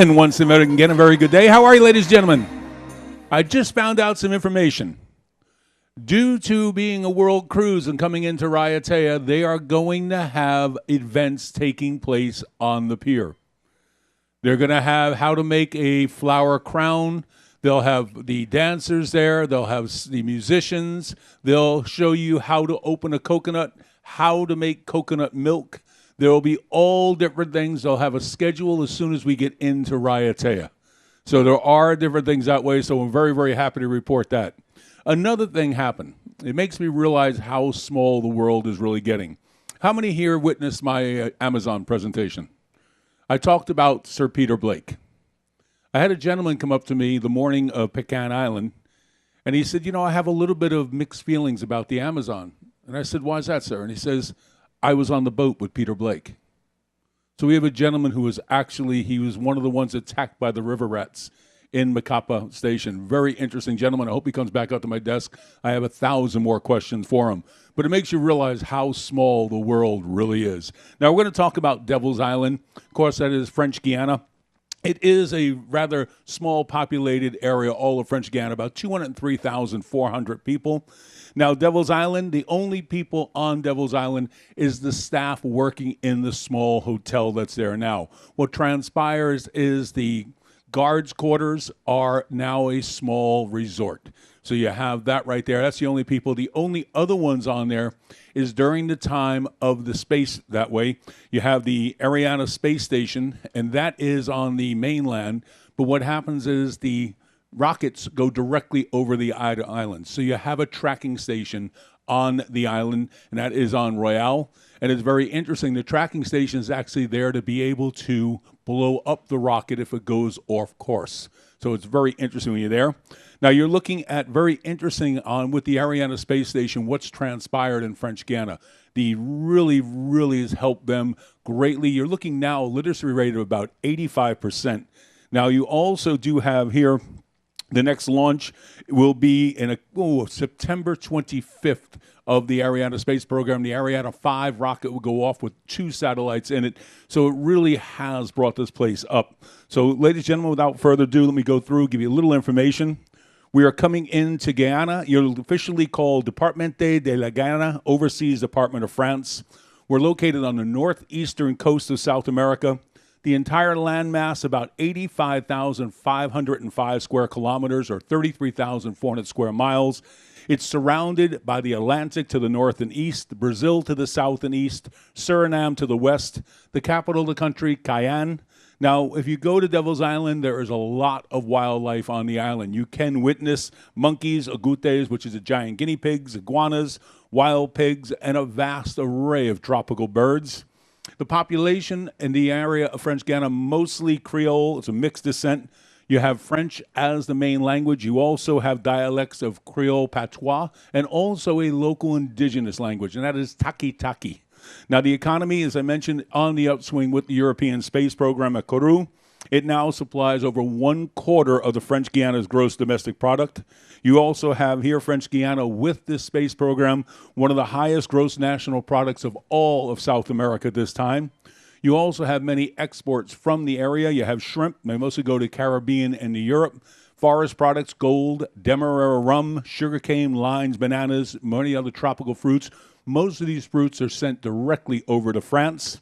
And once again, a very good day. How are you, ladies and gentlemen? I just found out some information. Due to being a world cruise and coming into Raiatea, they are going to have events taking place on the pier. They're going to have how to make a flower crown. They'll have the dancers there. They'll have the musicians. They'll show you how to open a coconut, how to make coconut milk. There will be all different things. They'll have a schedule as soon as we get into Raiatea. So there are different things that way, so I'm very, very happy to report that. Another thing happened. It makes me realize how small the world is really getting. How many here witnessed my Amazon presentation? I talked about Sir Peter Blake. I had a gentleman come up to me the morning of Pecan Island, and he said, I have a little bit of mixed feelings about the Amazon. And I said, why is that, sir? And he says, I was on the boat with Peter Blake. So we have a gentleman who was he was one of the ones attacked by the river rats in Macapa Station. Very interesting gentleman. I hope he comes back out to my desk. I have 1,000 more questions for him. But it makes you realize how small the world really is. Now, we're going to talk about Devil's Island. Of course, that is French Guiana. It is a rather small populated area, all of French Guiana, about 203,400 people. Now, Devil's Island, the only people on Devil's Island is the staff working in the small hotel that's there now. What transpires is the guards' quarters are now a small resort. So you have that right there. That's the only people. The only other ones on there is during the time of the space that way. You have the Ariana Space Station, and that is on the mainland. But what happens is the rockets go directly over the island. So you have a tracking station on the island, and that is on Royale. And it's very interesting. The tracking station is actually there to be able to blow up the rocket if it goes off course. So it's very interesting when you're there. Now you're looking at very interesting with the Ariana Space Station, what's transpired in French Guiana. The really has helped them greatly. You're looking now a literacy rate of about 85%. Now you also do have here the next launch will be in September 25th of the Ariana space program. The Ariana 5 rocket will go off with 2 satellites in it. So it really has brought this place up. So, ladies and gentlemen, without further ado, let me go through, give you a little information. We are coming into Guyana. You're officially called Departmente de la Guyana, Overseas Department of France. We're located on the northeastern coast of South America. The entire landmass, about 85,505 square kilometers, or 33,400 square miles. It's surrounded by the Atlantic to the north and east, Brazil to the south and east, Suriname to the west, the capital of the country, Cayenne. Now, if you go to Devil's Island, there is a lot of wildlife on the island. You can witness monkeys, agoutis, which is a giant guinea pigs, iguanas, wild pigs, and a vast array of tropical birds. The population in the area of French Guiana, mostly Creole. It's a mixed descent. You have French as the main language. You also have dialects of Creole patois and also a local indigenous language, and that is Taki-Taki. Now, the economy, as I mentioned, on the upswing with the European space program at Kourou. It now supplies over 1/4 of the French Guiana's gross domestic product. You also have here French Guiana with this space program, one of the highest gross national products of all of South America at this time. You also have many exports from the area. You have shrimp. They mostly go to Caribbean and to Europe. Forest products, gold, Demerara rum, sugarcane, limes, bananas, many other tropical fruits. Most of these fruits are sent directly over to France.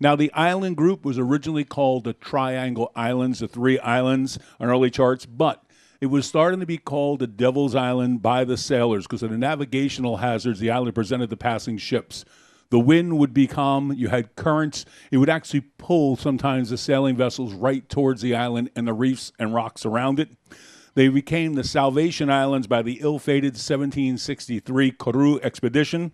Now, the island group was originally called the Triangle Islands, the 3 islands on early charts, but it was starting to be called the Devil's Island by the sailors because of the navigational hazards the island presented to passing ships. The wind would be calm. You had currents. It would actually pull sometimes the sailing vessels right towards the island and the reefs and rocks around it. They became the Salvation Islands by the ill-fated 1763 Kourou expedition.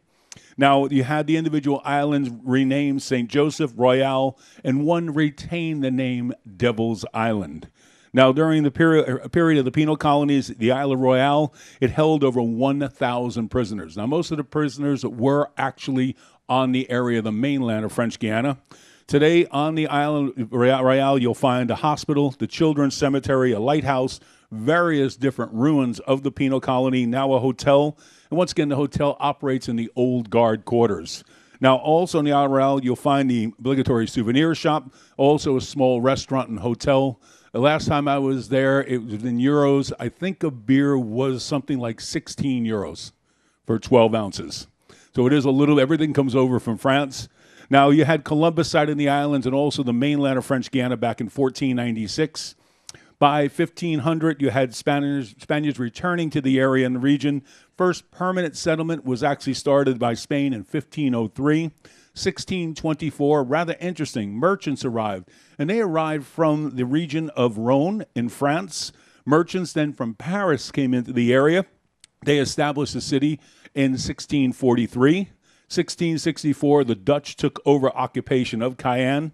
Now, you had the individual islands renamed St. Joseph, Royale, and one retained the name Devil's Island. Now, during the period of the penal colonies, the Isle of Royale, it held over 1,000 prisoners. Now, most of the prisoners were actually on the area of the mainland of French Guiana. Today, on the island Royale, you'll find a hospital, the children's cemetery, a lighthouse, various different ruins of the penal colony, now a hotel. And once again, the hotel operates in the old guard quarters. Now, also in the Outer you'll find the obligatory souvenir shop, also a small restaurant and hotel. The last time I was there, it was in euros. I think a beer was something like 16 euros for 12 ounces. So it is a little, everything comes over from France. Now, you had Columbus sighting the islands and also the mainland of French Guiana back in 1496. By 1500, you had Spaniards returning to the area and the region. First permanent settlement was actually started by Spain in 1503. 1624, rather interesting, merchants arrived. And they arrived from the region of Rhône in France. Merchants then from Paris came into the area. They established the city in 1643. 1664, the Dutch took over occupation of Cayenne.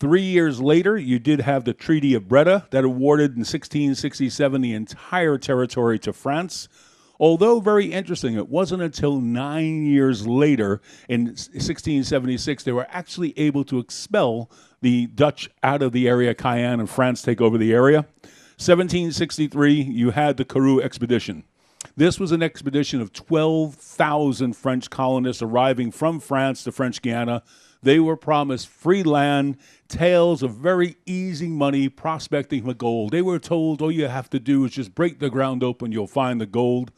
3 years later, you did have the Treaty of Breda that awarded in 1667 the entire territory to France. Although very interesting, it wasn't until 9 years later, in 1676, they were actually able to expel the Dutch out of the area, Cayenne, and France take over the area. 1763, you had the Kourou expedition. This was an expedition of 12,000 French colonists arriving from France to French Guiana. They were promised free land, tales of very easy money prospecting for gold. They were told all you have to do is just break the ground open, you'll find the gold.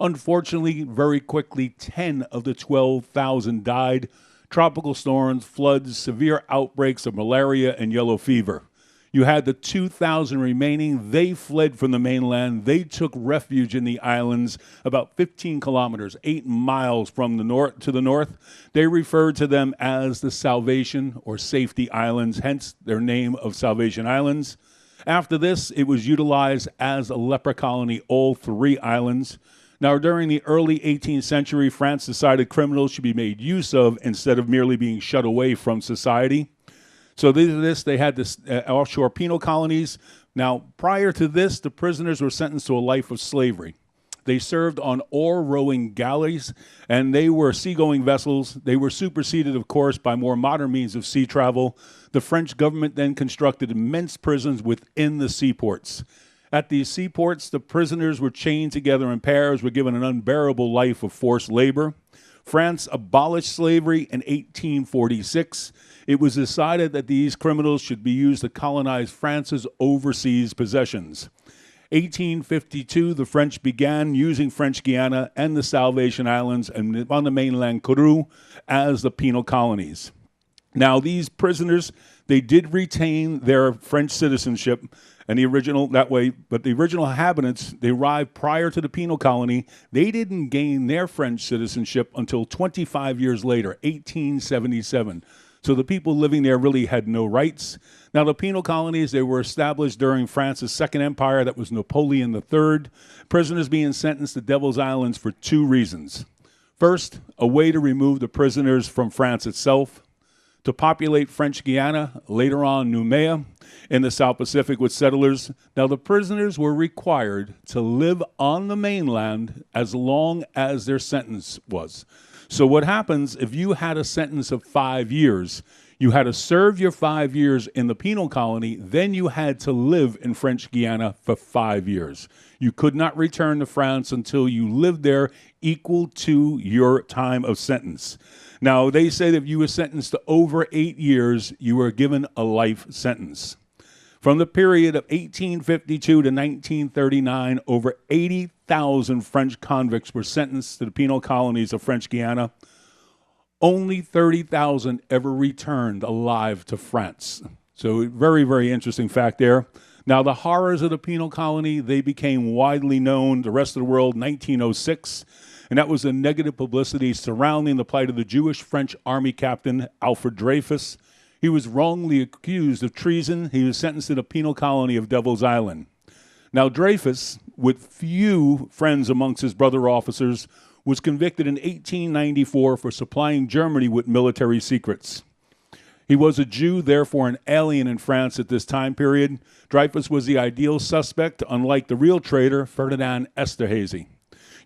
Unfortunately, very quickly, 10 of the 12,000 died. Tropical storms, floods, severe outbreaks of malaria and yellow fever. You had the 2,000 remaining. They fled from the mainland. They took refuge in the islands about 15 kilometers, 8 miles from the north to the north. They referred to them as the Salvation or Safety Islands, hence their name of Salvation Islands. After this, it was utilized as a leper colony, all 3 islands. Now, during the early 18th century, France decided criminals should be made use of instead of merely being shut away from society. So they had this offshore penal colonies. Now, prior to this, the prisoners were sentenced to a life of slavery. They served on oar-rowing galleys, and they were seagoing vessels. They were superseded, of course, by more modern means of sea travel. The French government then constructed immense prisons within the seaports. At these seaports, the prisoners were chained together in pairs, were given an unbearable life of forced labor. France abolished slavery in 1846. It was decided that these criminals should be used to colonize France's overseas possessions. 1852, the French began using French Guiana and the Salvation Islands and on the mainland Kourou as the penal colonies. Now, these prisoners, they did retain their French citizenship and the original that way, but the original inhabitants, they arrived prior to the penal colony. They didn't gain their French citizenship until 25 years later, 1877. So the people living there really had no rights. Now, the penal colonies, they were established during France's Second Empire. That was Napoleon III. Prisoners being sentenced to Devil's Islands for 2 reasons. First, a way to remove the prisoners from France itself, to populate French Guiana, later on Noumea, in the South Pacific with settlers. Now, the prisoners were required to live on the mainland as long as their sentence was. So what happens if you had a sentence of 5 years, you had to serve your 5 years in the penal colony, then you had to live in French Guiana for 5 years. You could not return to France until you lived there equal to your time of sentence. Now, they say that if you were sentenced to over 8 years, you were given a life sentence. From the period of 1852 to 1939, over 80,000 French convicts were sentenced to the penal colonies of French Guiana. Only 30,000 ever returned alive to France. So very, very interesting fact there. Now, the horrors of the penal colony, they became widely known to the rest of the world in 1906, and that was the negative publicity surrounding the plight of the Jewish French army captain, Alfred Dreyfus. He was wrongly accused of treason. He was sentenced to the penal colony of Devil's Island. Now, Dreyfus, with few friends amongst his brother officers, was convicted in 1894 for supplying Germany with military secrets. He was a Jew, therefore an alien in France at this time period. Dreyfus was the ideal suspect, unlike the real traitor, Ferdinand Esterhazy.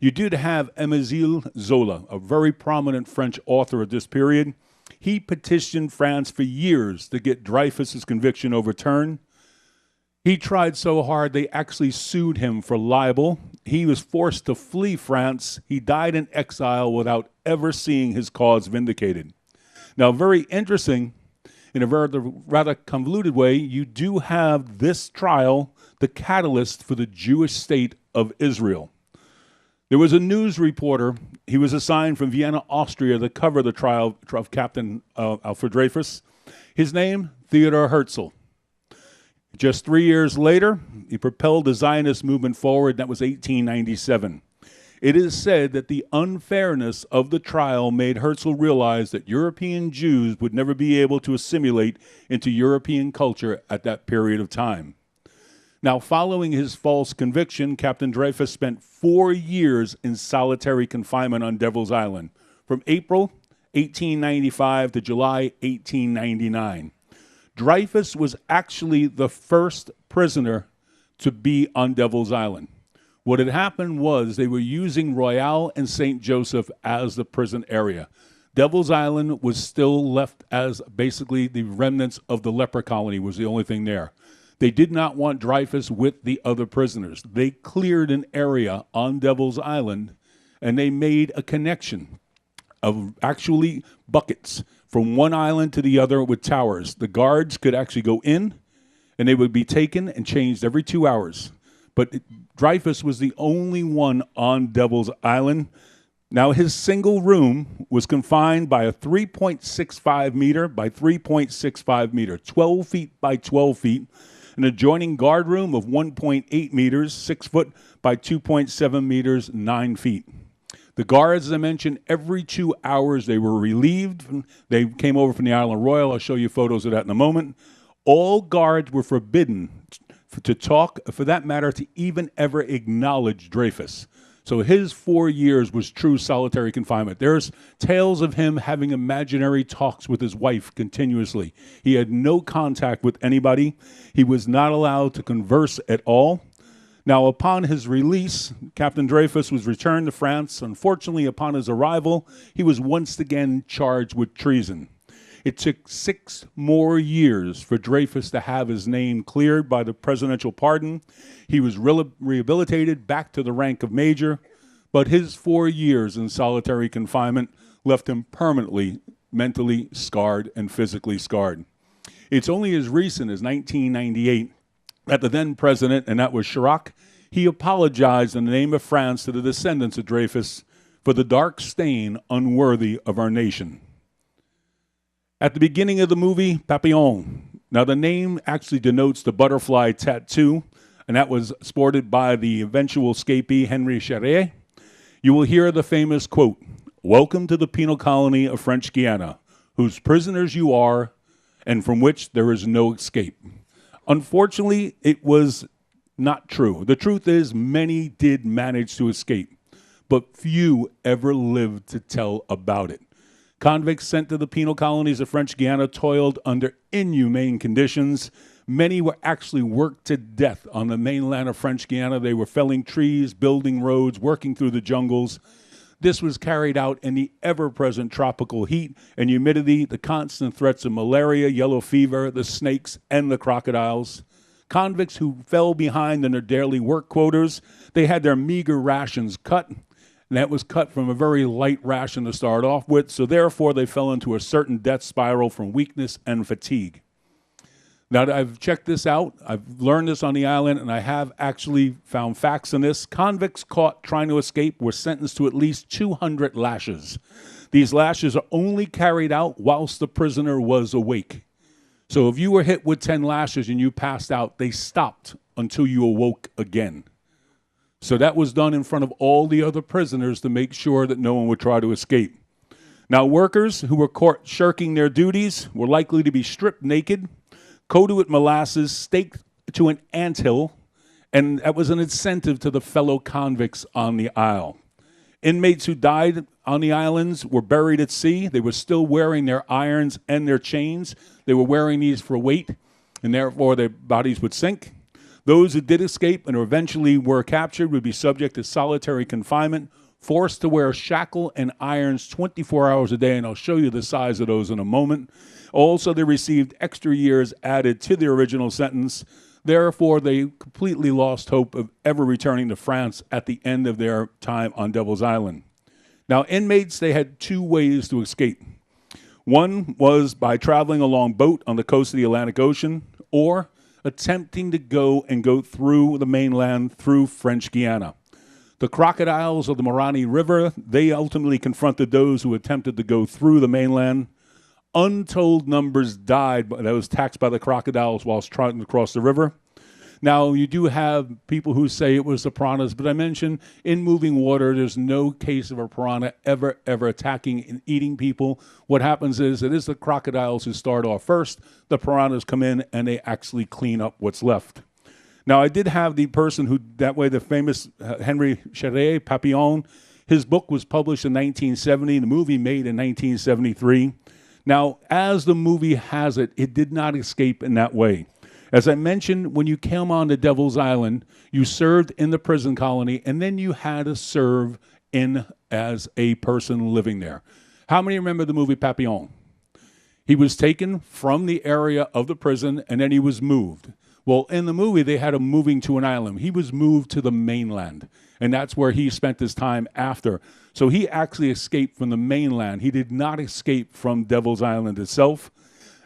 You did have Émile Zola, a very prominent French author of this period. He petitioned France for years to get Dreyfus's conviction overturned. He tried so hard, they actually sued him for libel. He was forced to flee France. He died in exile without ever seeing his cause vindicated. Now, very interesting, in a rather convoluted way, you do have this trial, the catalyst for the Jewish state of Israel. There was a news reporter. He was assigned from Vienna, Austria, to cover the trial of Captain Alfred Dreyfus. His name, Theodor Herzl. Just 3 years later, he propelled the Zionist movement forward. That was 1897. It is said that the unfairness of the trial made Herzl realize that European Jews would never be able to assimilate into European culture at that period of time. Now, following his false conviction, Captain Dreyfus spent 4 years in solitary confinement on Devil's Island, from April 1895 to July 1899. Dreyfus was actually the first prisoner to be on Devil's Island. What had happened was they were using Royale and St. Joseph as the prison area. Devil's Island was still left as basically the remnants of the leper colony was the only thing there. They did not want Dreyfus with the other prisoners. They cleared an area on Devil's Island, and they made a connection of actually buckets from one island to the other with towers. The guards could actually go in, and they would be taken and changed every 2 hours. But Dreyfus was the only one on Devil's Island. Now, his single room was confined by a 3.65 meter by 3.65 meter, 12 feet by 12 feet, an adjoining guard room of 1.8 meters, 6 foot by 2.7 meters, 9 feet. The guards, as I mentioned, every 2 hours they were relieved. They came over from the Island Royal. I'll show you photos of that in a moment. All guards were forbidden to talk, for that matter, to even ever acknowledge Dreyfus. So his 4 years was true solitary confinement. There's tales of him having imaginary talks with his wife continuously. He had no contact with anybody. He was not allowed to converse at all. Now, upon his release, Captain Dreyfus was returned to France. Unfortunately, upon his arrival, he was once again charged with treason. It took 6 more years for Dreyfus to have his name cleared by the presidential pardon. He was rehabilitated back to the rank of major, but his 4 years in solitary confinement left him permanently mentally scarred and physically scarred. It's only as recent as 1998 that the then president, and that was Chirac, he apologized in the name of France to the descendants of Dreyfus for the dark stain unworthy of our nation. At the beginning of the movie, Papillon. Now, the name actually denotes the butterfly tattoo, and that was sported by the eventual escapee, Henri Charrier. You will hear the famous quote, "Welcome to the penal colony of French Guiana, whose prisoners you are, and from which there is no escape." Unfortunately, it was not true. The truth is, many did manage to escape, but few ever lived to tell about it. Convicts sent to the penal colonies of French Guiana toiled under inhumane conditions. Many were actually worked to death on the mainland of French Guiana. They were felling trees, building roads, working through the jungles. This was carried out in the ever-present tropical heat and humidity, the constant threats of malaria, yellow fever, the snakes, and the crocodiles. Convicts who fell behind in their daily work quotas, they had their meager rations cut, and that was cut from a very light ration to start off with, so therefore they fell into a certain death spiral from weakness and fatigue. Now that I've checked this out, I've learned this on the island, and I have actually found facts on this. Convicts caught trying to escape were sentenced to at least 200 lashes. These lashes are only carried out whilst the prisoner was awake. So if you were hit with 10 lashes and you passed out, they stopped until you awoke again. So that was done in front of all the other prisoners to make sure that no one would try to escape. Now, workers who were caught shirking their duties were likely to be stripped naked, coated with molasses, staked to an anthill, and that was an incentive to the fellow convicts on the isle. Inmates who died on the islands were buried at sea. They were still wearing their irons and their chains. They were wearing these for weight, and therefore their bodies would sink. Those who did escape and eventually were captured would be subject to solitary confinement, forced to wear shackle and irons 24 hours a day, and I'll show you the size of those in a moment. Also, they received extra years added to their original sentence. Therefore, they completely lost hope of ever returning to France at the end of their time on Devil's Island. Now, inmates, they had 2 ways to escape. One was by traveling along boat on the coast of the Atlantic Ocean, or attempting to go through the mainland through French Guiana. The crocodiles of the Morani River, they ultimately confronted those who attempted to go through the mainland. Untold numbers died that was taxed by the crocodiles whilst trying to cross the river. Now, you do have people who say it was the piranhas, but I mentioned in moving water, there's no case of a piranha ever attacking and eating people. What happens is it is the crocodiles who start off first. The piranhas come in and they actually clean up what's left. Now, I did have the person who, that way, the famous Enrichment, his book was published in 1970, the movie made in 1973. Now, as the movie has it, it did not escape in that way. As I mentioned, when you came on to Devil's Island, you served in the prison colony, and then you had to serve in as a person living there. How many remember the movie Papillon? He was taken from the area of the prison, and then he was moved. Well, in the movie, they had him moving to an island. He was moved to the mainland, and that's where he spent his time after. So he actually escaped from the mainland. He did not escape from Devil's Island itself.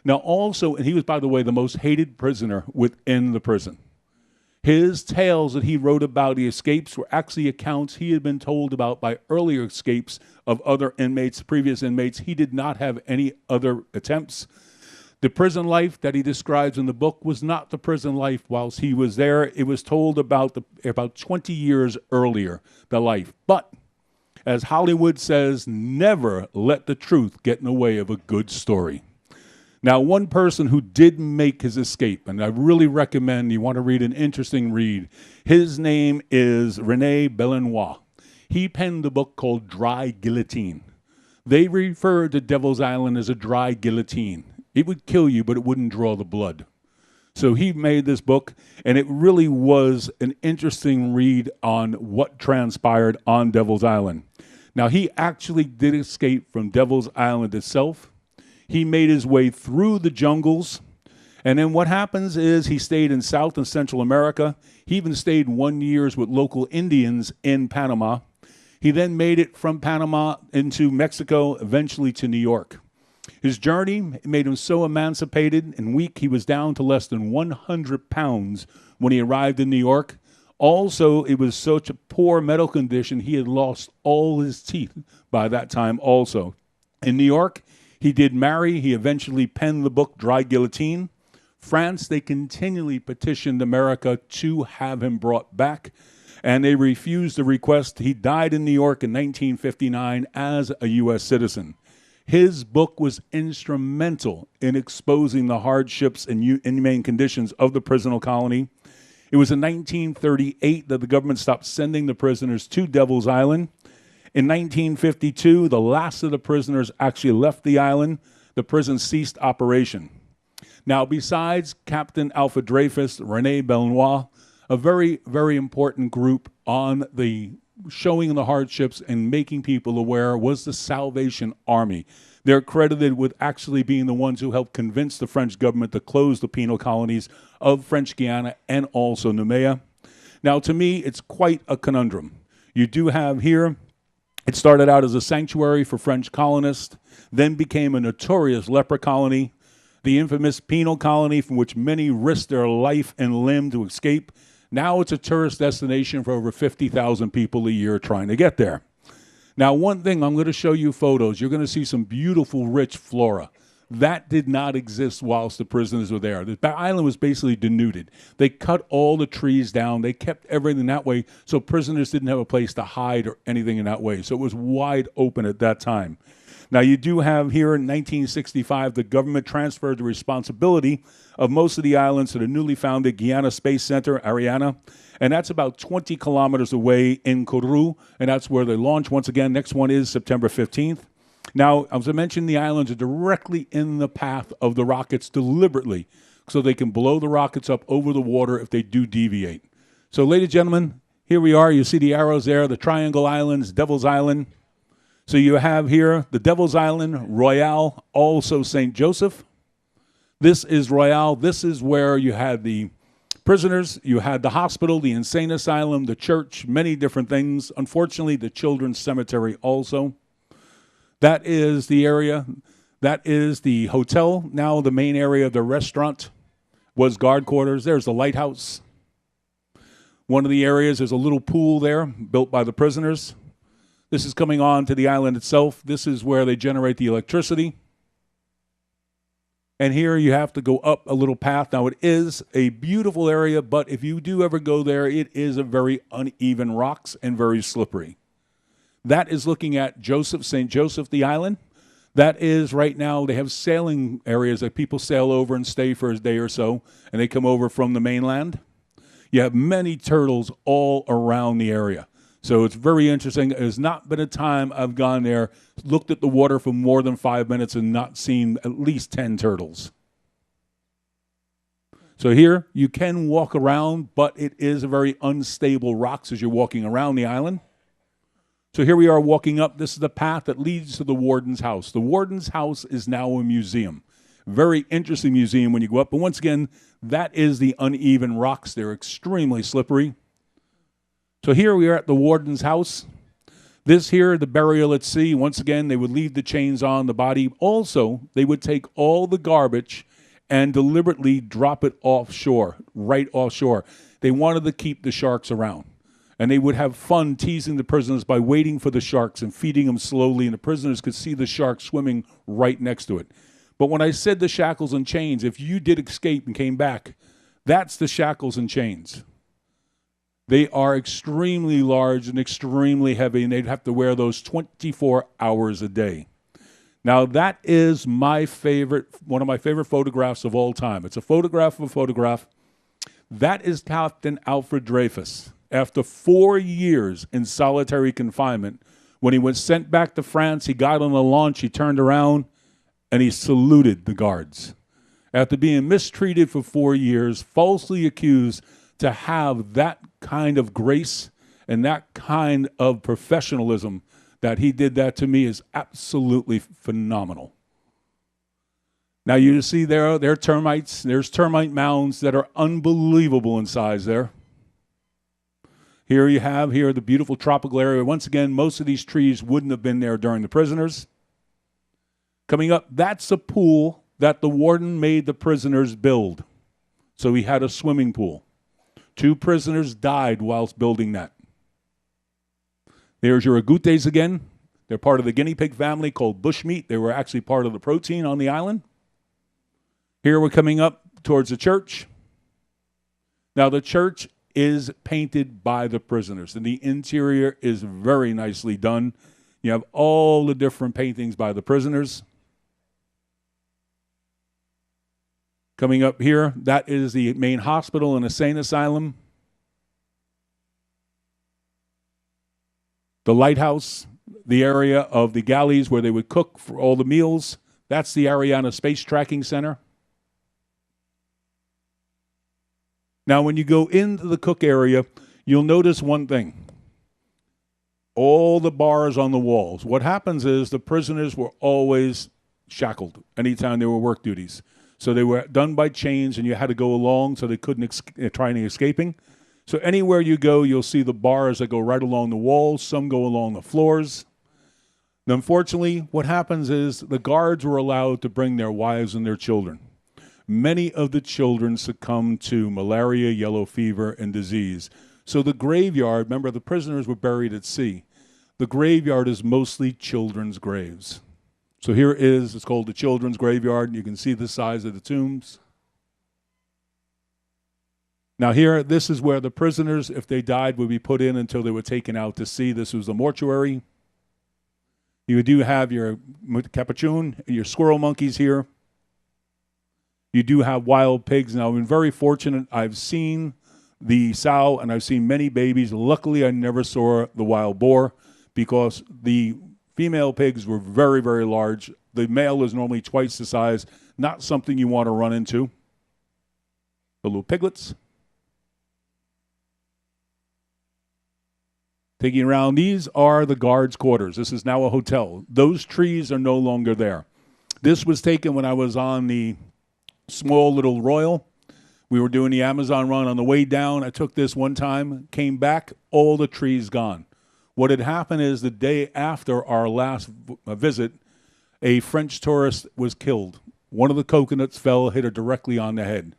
Now, also, and he was, by the way, the most hated prisoner within the prison. His tales that he wrote about the escapes were actually accounts he had been told about by earlier escapes of other inmates, previous inmates. He did not have any other attempts. The prison life that he describes in the book was not the prison life whilst he was there. It was told about 20 years earlier, the life. But, as Hollywood says, never let the truth get in the way of a good story. Now, one person who did make his escape, and I really recommend you want to read an interesting read, his name is René Belenois. He penned a book called Dry Guillotine. They refer to Devil's Island as a dry guillotine. It would kill you, but it wouldn't draw the blood. So he made this book, and it really was an interesting read on what transpired on Devil's Island. Now, he actually did escape from Devil's Island itself. He made his way through the jungles, and then what happens is he stayed in South and Central America. He even stayed 1 year with local Indians in Panama. He then made it from Panama into Mexico, eventually to New York. His journey made him so emancipated and weak, he was down to less than 100 pounds when he arrived in New York. Also, it was such a poor medical condition, he had lost all his teeth by that time also. In New York, he did marry. He eventually penned the book Dry Guillotine. France, they continually petitioned America to have him brought back, and they refused the request. He died in New York in 1959 as a U.S. citizen. His book was instrumental in exposing the hardships and inhumane conditions of the prison colony. It was in 1938 that the government stopped sending the prisoners to Devil's Island. In 1952, the last of the prisoners actually left the island. The prison ceased operation. Now, besides Captain Alfred Dreyfus, René Belenois, a very, very important group on the showing the hardships and making people aware was the Salvation Army. They're credited with actually being the ones who helped convince the French government to close the penal colonies of French Guiana and also Noumea. Now, to me, it's quite a conundrum. You do have here, it started out as a sanctuary for French colonists, then became a notorious leper colony, the infamous penal colony from which many risked their life and limb to escape. Now it's a tourist destination for over 50,000 people a year trying to get there. Now, one thing, I'm going to show you photos. You're going to see some beautiful, rich flora. That did not exist whilst the prisoners were there. The island was basically denuded. They cut all the trees down. They kept everything that way, so prisoners didn't have a place to hide or anything in that way. So it was wide open at that time. Now, you do have here in 1965, the government transferred the responsibility of most of the islands to the newly founded Guiana Space Center, Ariana, and that's about 20 kilometers away in Kourou, and that's where they launch once again. Next one is September 15th. Now, as I mentioned, the islands are directly in the path of the rockets deliberately, so they can blow the rockets up over the water if they do deviate. So, ladies and gentlemen, here we are. You see the arrows there, the Triangle Islands, Devil's Island. So you have here the Devil's Island, Royale, also St. Joseph. This is Royale. This is where you had the prisoners, you had the hospital, the insane asylum, the church, many different things. Unfortunately, the children's cemetery also. That is the area. That is the hotel. Now the main area of the restaurant was guard quarters. There's the lighthouse. One of the areas, there's a little pool there built by the prisoners. This is coming on to the island itself. This is where they generate the electricity. And here you have to go up a little path. Now, it is a beautiful area, but if you do ever go there, it is a very uneven rocks and very slippery. That is looking at St. Joseph, the island. That is right now, they have sailing areas that people sail over and stay for a day or so, and they come over from the mainland. You have many turtles all around the area. So it's very interesting. There's not been a time I've gone there, looked at the water for more than 5 minutes and not seen at least 10 turtles. So here you can walk around, but it is a very unstable rocks as you're walking around the island. So here we are walking up. This is the path that leads to the warden's house. The warden's house is now a museum. Very interesting museum when you go up. But once again, that is the uneven rocks. They're extremely slippery. So here we are at the warden's house. This here, the burial at sea. Once again, they would leave the chains on the body. Also, they would take all the garbage and deliberately drop it offshore, right offshore. They wanted to keep the sharks around. And they would have fun teasing the prisoners by waiting for the sharks and feeding them slowly, and the prisoners could see the shark swimming right next to it. But when I said the shackles and chains, if you did escape and came back, that's the shackles and chains. They are extremely large and extremely heavy, and they'd have to wear those 24 hours a day. Now, that is my favorite, one of my favorite photographs of all time. It's a photograph of a photograph. That is Captain Alfred Dreyfus. After 4 years in solitary confinement, when he was sent back to France, he got on the launch, he turned around, and he saluted the guards. After being mistreated for 4 years, falsely accused, to have that kind of grace and that kind of professionalism that he did that to me is absolutely phenomenal. Now you see there are termites. There's termite mounds that are unbelievable in size there. Here you have the beautiful tropical area. Once again, most of these trees wouldn't have been there during the prisoners. Coming up, that's a pool that the warden made the prisoners build. So he had a swimming pool. 2 prisoners died whilst building that. There's your agoutis again. They're part of the guinea pig family called bushmeat. They were actually part of the protein on the island. Here we're coming up towards the church. Now the church is painted by the prisoners, and the interior is very nicely done. You have all the different paintings by the prisoners. Coming up here, that is the main hospital and insane asylum. The lighthouse, the area of the galleys where they would cook for all the meals. That's the Ariana Space Tracking Center. Now, when you go into the cook area, you'll notice one thing. All the bars on the walls. What happens is the prisoners were always shackled anytime there were work duties. So they were done by chains, and you had to go along so they couldn't try any escaping. So anywhere you go, you'll see the bars that go right along the walls. Some go along the floors. And unfortunately, what happens is the guards were allowed to bring their wives and their children. Many of the children succumbed to malaria, yellow fever, and disease. So the graveyard, remember the prisoners were buried at sea. The graveyard is mostly children's graves. So here it's called the children's graveyard. You can see the size of the tombs. Now here, this is where the prisoners, if they died, would be put in until they were taken out to sea. This was the mortuary. You do have your capuchin, your squirrel monkeys here. You do have wild pigs. Now, I've been very fortunate. I've seen the sow, and I've seen many babies. Luckily, I never saw the wild boar because the female pigs were very, very large. The male is normally twice the size. Not something you want to run into. The little piglets. Taking around, these are the guards' quarters. This is now a hotel. Those trees are no longer there. This was taken when I was on the small little Royal. We were doing the Amazon run. On the way down, I took this one time, came back, all the trees gone. What had happened is the day after our last visit, a French tourist was killed. One of the coconuts fell, hit her directly on the head.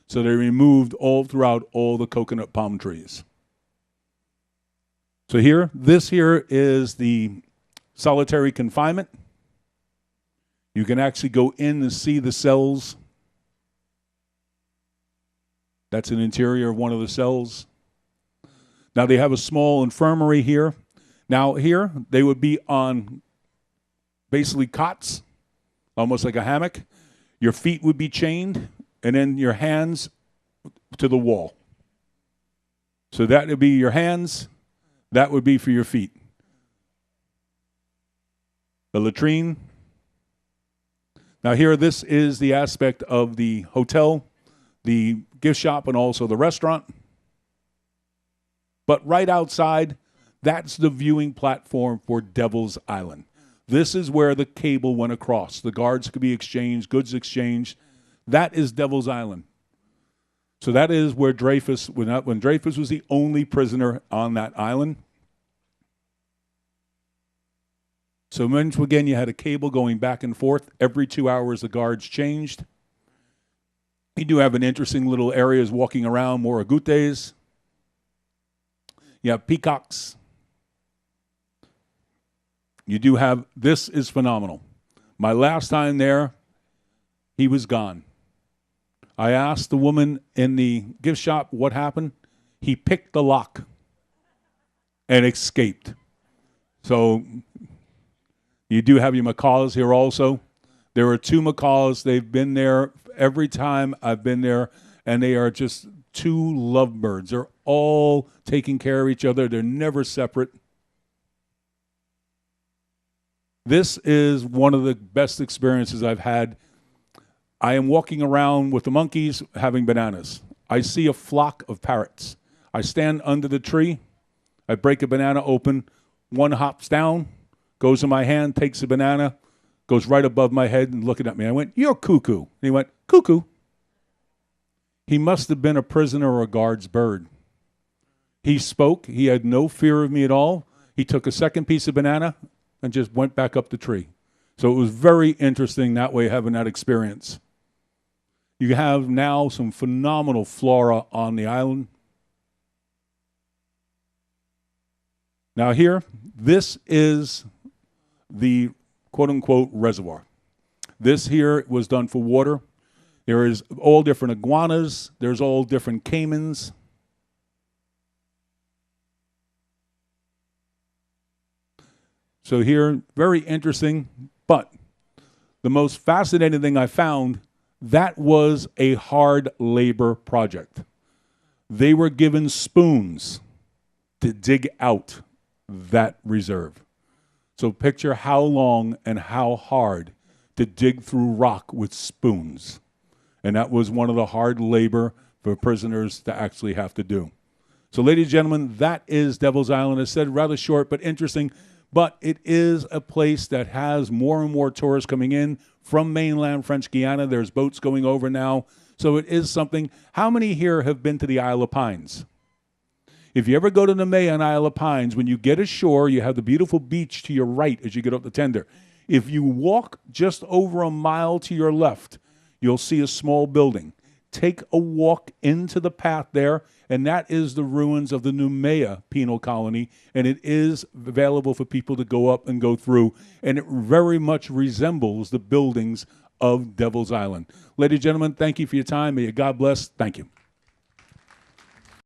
So they removed all throughout all the coconut palm trees. So this here is the solitary confinement. You can actually go in and see the cells. That's an interior of one of the cells. Now they have a small infirmary here. Now here, they would be on basically cots, almost like a hammock. Your feet would be chained, and then your hands to the wall. So that would be your hands. That would be for your feet. The latrine. Now here, this is the aspect of the hotel, the gift shop, and also the restaurant. But right outside, that's the viewing platform for Devil's Island. This is where the cable went across. The guards could be exchanged, goods exchanged. That is Devil's Island. So that is where Dreyfus, when Dreyfus was the only prisoner on that island. So once again, you had a cable going back and forth. Every 2 hours, the guards changed. You do have an interesting little areas walking around, more agutes. You have peacocks. You do have, this is phenomenal. My last time there, he was gone. I asked the woman in the gift shop what happened. He picked the lock and escaped. So you do have your macaws here also. There are 2 macaws. They've been there every time I've been there, and they are just 2 lovebirds. They're all taking care of each other. They're never separate. This is one of the best experiences I've had. I am walking around with the monkeys having bananas. I see a flock of parrots. I stand under the tree. I break a banana open. One hops down, goes in my hand, takes a banana, goes right above my head and looking at me. I went, "You're cuckoo." And he went, "Cuckoo." He must have been a prisoner or a guard's bird. He spoke. He had no fear of me at all. He took a second piece of banana and just went back up the tree. So it was very interesting that way, having that experience. You have now some phenomenal flora on the island. Now here, this is the quote-unquote reservoir. This here was done for water. There is all different iguanas. There's all different caimans. So here, very interesting, but the most fascinating thing I found, that was a hard labor project. They were given spoons to dig out that reserve. So picture how long and how hard to dig through rock with spoons. And that was one of the hard labor for prisoners to actually have to do. So ladies and gentlemen, that is Devil's Island. As I said, rather short but interesting. But it is a place that has more and more tourists coming in from mainland French Guiana. There's boats going over now. So it is something. How many here have been to the Isle of Pines? If you ever go to Nemea and Isle of Pines, when you get ashore, you have the beautiful beach to your right as you get up the tender. If you walk just over a mile to your left, you'll see a small building. Take a walk into the path there, and that is the ruins of the Nemea penal colony, and it is available for people to go up and go through, and it very much resembles the buildings of Devil's Island. Ladies and gentlemen, thank you for your time. May God bless. Thank you.